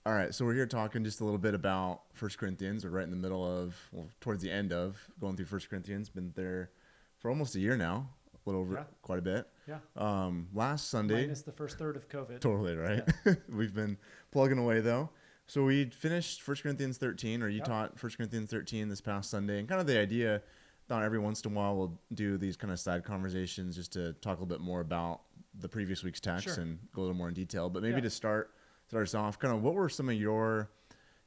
All right, so we're here talking just a little bit about First Corinthians. We're right in the middle of, well, towards the end of going through First Corinthians. Been there for almost a year now, a little over, quite a bit. Yeah. Last Sunday, Minus the first third of COVID. totally right. Yeah. We've been plugging away though. So we finished First Corinthians 13, or you taught First Corinthians 13 this past Sunday, and kind of the idea. Thought every once in a while we'll do these kind of side conversations just to talk a little bit more about the previous week's text and go a little more in detail. But maybe to start us off, kind of what were some of your,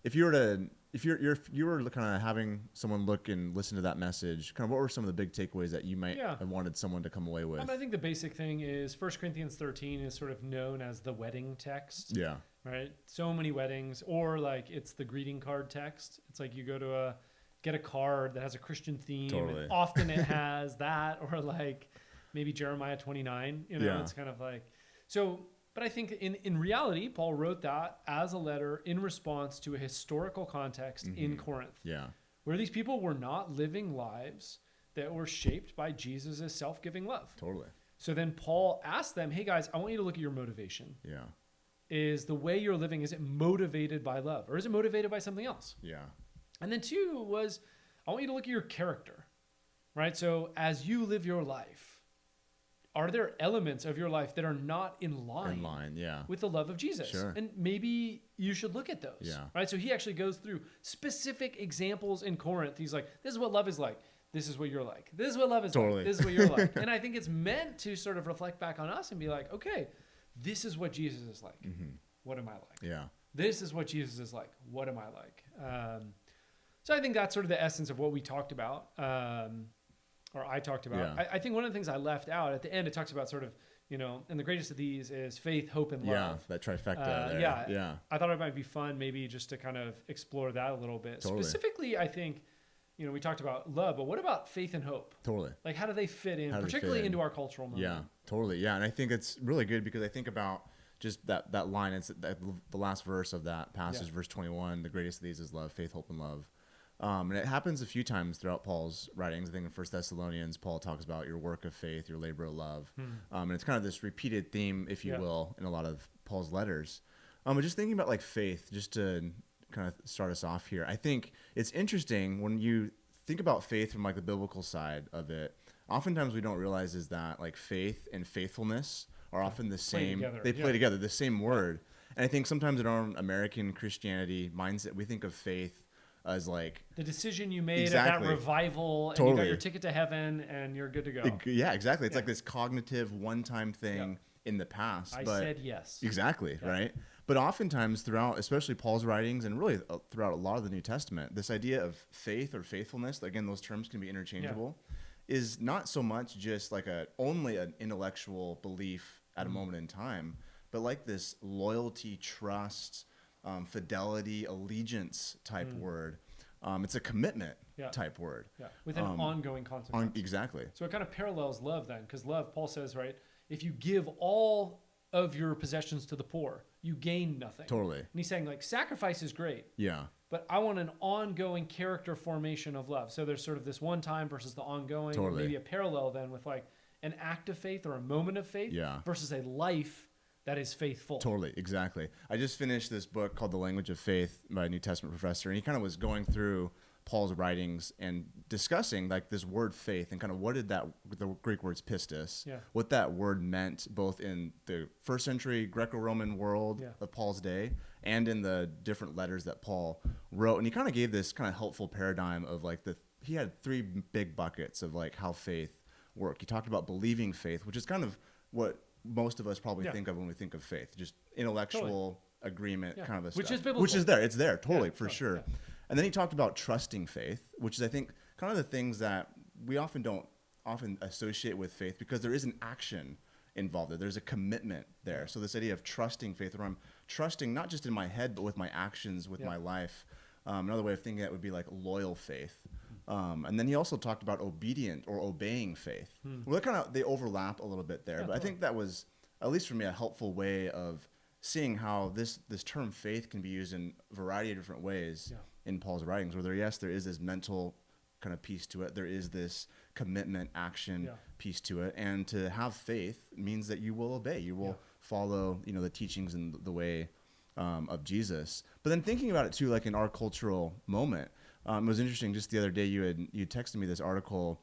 if you were kind of having someone look and listen to that message, kind of what were some of the big takeaways that you might have wanted someone to come away with? I think the basic thing is 1 Corinthians 13 is sort of known as the wedding text. Yeah. Right? So many weddings, or like it's the greeting card text. It's like you go to get a card that has a Christian theme. Totally. And often it has that, or like maybe Jeremiah 29, it's kind of like, so, but I think in reality, Paul wrote that as a letter in response to a historical context in Corinth. Yeah. Where these people were not living lives that were shaped by Jesus' self-giving love. Totally. So then Paul asked them, hey guys, I want you to look at your motivation. Yeah. Is the way you're living, is it motivated by love? Or is it motivated by something else? Yeah. And then 2 was, I want you to look at your character, right? So as you live your life, are there elements of your life that are not in line with the love of Jesus? Sure. And maybe you should look at those, right? So he actually goes through specific examples in Corinth. He's like, this is what love is like. This is what you're like. This is what love is like. This is what you're like. And I think it's meant to sort of reflect back on us and be like, okay, this is what Jesus is like. What am I like? Yeah. This is what Jesus is like. What am I like? So I think that's sort of the essence of what we talked about, or I talked about. Yeah. I think one of the things I left out at the end, it talks about sort of, and the greatest of these is faith, hope, and love. Yeah, that trifecta there. Yeah. I thought it might be fun maybe just to kind of explore that a little bit. Totally. Specifically, I think, we talked about love, but what about faith and hope? Totally. Like, how do they fit in, particularly into our cultural moment? Yeah, totally. Yeah, and I think it's really good because I think about just that line. It's the last verse of that passage, verse 21. The greatest of these is love, faith, hope, and love. And it happens a few times throughout Paul's writings. I think in 1 Thessalonians, Paul talks about your work of faith, your labor of love. And it's kind of this repeated theme, if you will, in a lot of Paul's letters. But just thinking about like faith, just to kind of start us off here, I think it's interesting when you think about faith from like the biblical side of it. Oftentimes we don't realize is that like faith and faithfulness are often the same. They play together, the same word. And I think sometimes in our American Christianity mindset, we think of faith as like the decision you made at that revival, and you got your ticket to heaven, and you're good to go. Yeah, exactly. It's like this cognitive one-time thing in the past. I said yes. Exactly, right? But oftentimes throughout, especially Paul's writings, and really throughout a lot of the New Testament, this idea of faith or faithfulness, again, those terms can be interchangeable, is not so much just like only an intellectual belief at a moment in time, but like this loyalty, trust, fidelity, allegiance type word. It's a commitment type word. Yeah, with an ongoing consequence. Exactly. So it kind of parallels love then, because love, Paul says, right, if you give all of your possessions to the poor, you gain nothing. Totally. And he's saying like sacrifice is great. Yeah. But I want an ongoing character formation of love. So there's sort of this one time versus the ongoing. Totally. Maybe a parallel then with like an act of faith or a moment of faith versus a life that is faithful. Totally, exactly. I just finished this book called The Language of Faith by a New Testament professor, and he kind of was going through Paul's writings and discussing like this word faith and kind of what did the Greek words pistis, what that word meant both in the first century Greco-Roman world of Paul's day and in the different letters that Paul wrote. And he kind of gave this kind of helpful paradigm of like he had 3 big buckets of like how faith worked. He talked about believing faith, which is kind of what most of us probably think of when we think of faith, just intellectual agreement kind of a which stuff. is biblical. Which is there. It's there, totally, for sure. Yeah. And then he talked about trusting faith, which is, I think, kind of the things that we don't associate with faith because there is an action involved there. There's a commitment there. So this idea of trusting faith, where I'm trusting not just in my head, but with my actions, with my life. Another way of thinking that would be like loyal faith. And then he also talked about obedient or obeying faith. Well, they overlap a little bit there, but I think that was, at least for me, a helpful way of seeing how this term faith can be used in a variety of different ways in Paul's writings, where there is this mental kind of piece to it. There is this commitment, action piece to it. And to have faith means that you will obey. You will follow, the teachings and the way of Jesus. But then thinking about it too, like in our cultural moment, it was interesting. Just the other day, you texted me this article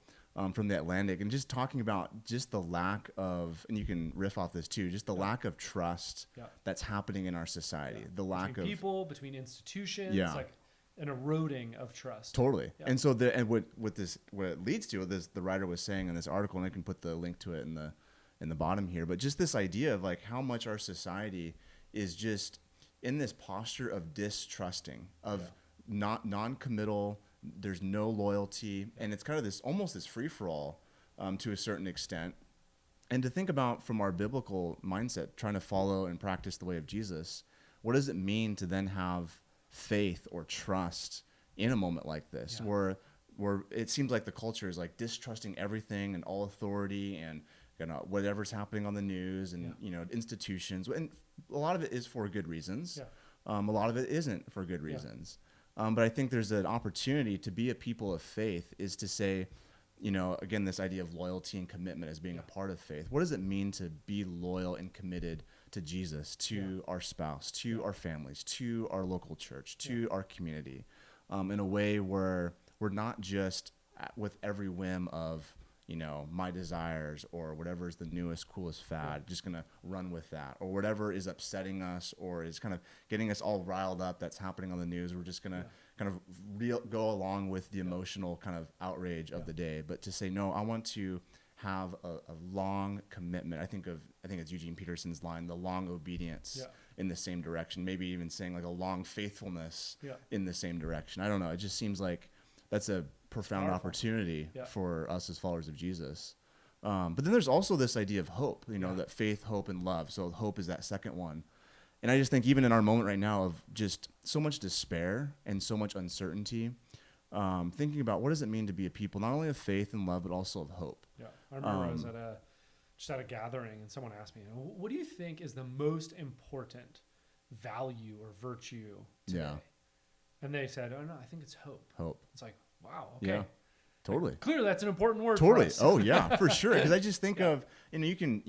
from the Atlantic, and just talking about just the lack of, and you can riff off this too, just the lack of trust that's happening in our society. The lack between of people, between institutions, like an eroding of trust. Totally. And so what it leads to, the writer was saying in this article, and I can put the link to it in the bottom here, but just this idea of like how much our society is just in this posture of distrusting, of non-committal. There's no loyalty, and it's kind of almost this free-for-all to a certain extent. And to think about from our biblical mindset, trying to follow and practice the way of Jesus, what does it mean to then have faith or trust in a moment like this, where it seems like the culture is like distrusting everything and all authority and whatever's happening on the news and institutions, and a lot of it is for good reasons. A lot of it isn't for good reasons. But I think there's an opportunity to be a people of faith, is to say, again, this idea of loyalty and commitment as being a part of faith. What does it mean to be loyal and committed to Jesus, to our spouse, to our families, to our local church, to our community, in a way where we're not just with every whim of, my desires or whatever is the newest, coolest fad, just going to run with that, or whatever is upsetting us or is kind of getting us all riled up that's happening on the news. We're just going to kind of go along with the emotional kind of outrage of the day. But to say, no, I want to have a long commitment. I think it's Eugene Peterson's line, the long obedience in the same direction, maybe even saying like a long faithfulness in the same direction. I don't know. It just seems like that's a profound opportunity for us as followers of Jesus. But then there's also this idea of hope, that faith, hope, and love. So hope is that second one. And I just think even in our moment right now of just so much despair and so much uncertainty, thinking about what does it mean to be a people, not only of faith and love, but also of hope. Yeah, I remember I was at a gathering, and someone asked me, what do you think is the most important value or virtue today? Yeah. And they said, oh, no, I think it's hope. Hope. It's like, wow, okay. Yeah, totally. Like, clearly that's an important word for us. Oh, yeah, for sure. Because I just think of, you can,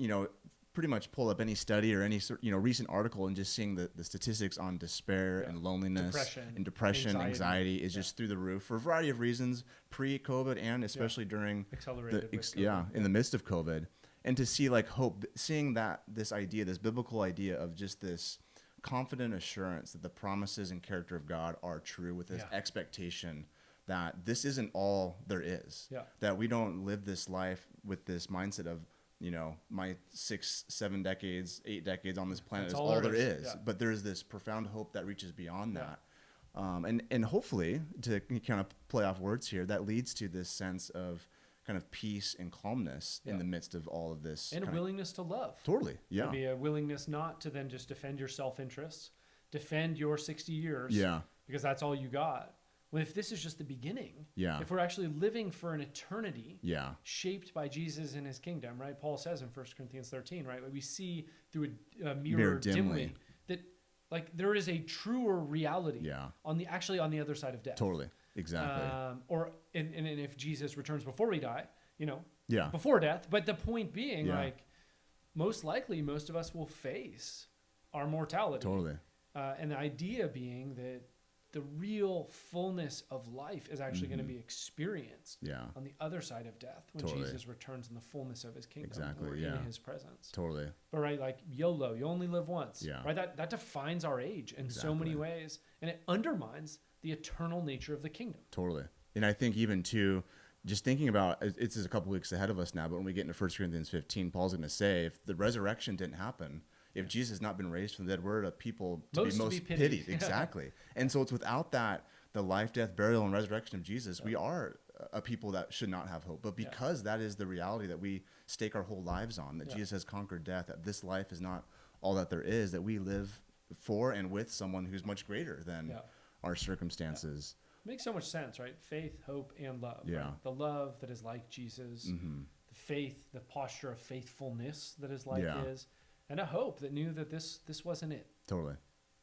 pretty much pull up any study or any recent article, and just seeing the statistics on despair and loneliness and depression, anxiety is just through the roof for a variety of reasons, pre-COVID and especially during in the midst of COVID. And to see like hope, seeing that this biblical idea of just this confident assurance that the promises and character of God are true, with this expectation that this isn't all there is, that we don't live this life with this mindset of, my 6, 7 decades, 8 decades on this planet is all there is. Yeah. But there's this profound hope that reaches beyond that. And hopefully, to kind of play off words here, that leads to this sense of kind of peace and calmness in the midst of all of this. And a willingness to love. Totally, yeah. To be a willingness not to then just defend your self-interests, defend your 60 years, because that's all you got. Well, if this is just the beginning, if we're actually living for an eternity shaped by Jesus and his kingdom, right? Paul says in 1 Corinthians 13, right? We see through a mirror dimly that like there is a truer reality on the other side of death. Totally. Exactly. And if Jesus returns before we die, before death. But the point being, like, most likely most of us will face our mortality. Totally. And the idea being that the real fullness of life is actually going to be experienced on the other side of death when Jesus returns in the fullness of his kingdom or in his presence. Totally. But right, like YOLO, you only live once. Yeah. Right. That defines our age in so many ways, and it undermines the eternal nature of the kingdom. Totally. And I think even too, just thinking about it's a couple weeks ahead of us now, but when we get into 1 Corinthians 15, Paul's going to say if the resurrection didn't happen, if Jesus has not been raised from the dead, we're a people to be most pitied. Exactly. And so it's without that, the life, death, burial, and resurrection of Jesus, we are a people that should not have hope. But because that is the reality that we stake our whole lives on, that Jesus has conquered death, that this life is not all that there is, that we live for and with someone who's much greater than our circumstances. Makes so much sense, right? Faith, hope, and love. Yeah. Right? The love that is like Jesus, the faith, the posture of faithfulness that is like his, and a hope that knew that this wasn't it. Totally.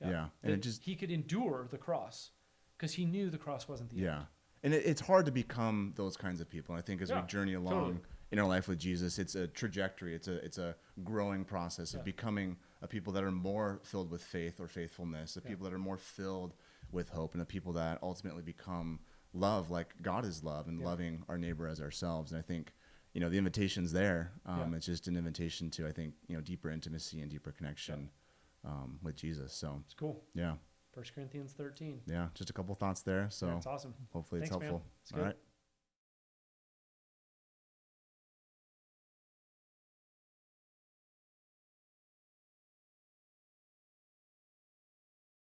Yeah. And he could endure the cross because he knew the cross wasn't the end. Yeah. And it's hard to become those kinds of people. And I think as we journey along in our life with Jesus, it's a trajectory. It's a growing process of becoming of people that are more filled with faith or faithfulness, of people that are more filled with hope, and of people that ultimately become love like God is love, and loving our neighbor as ourselves. And I think, you know, the invitation's there. It's just an invitation to, I think, you know, deeper intimacy and deeper connection with Jesus. So it's cool. Yeah. 1 Corinthians 13. Yeah, just a couple thoughts there. So that's awesome. Hopefully Thanks, it's helpful. Man. It's good. All right.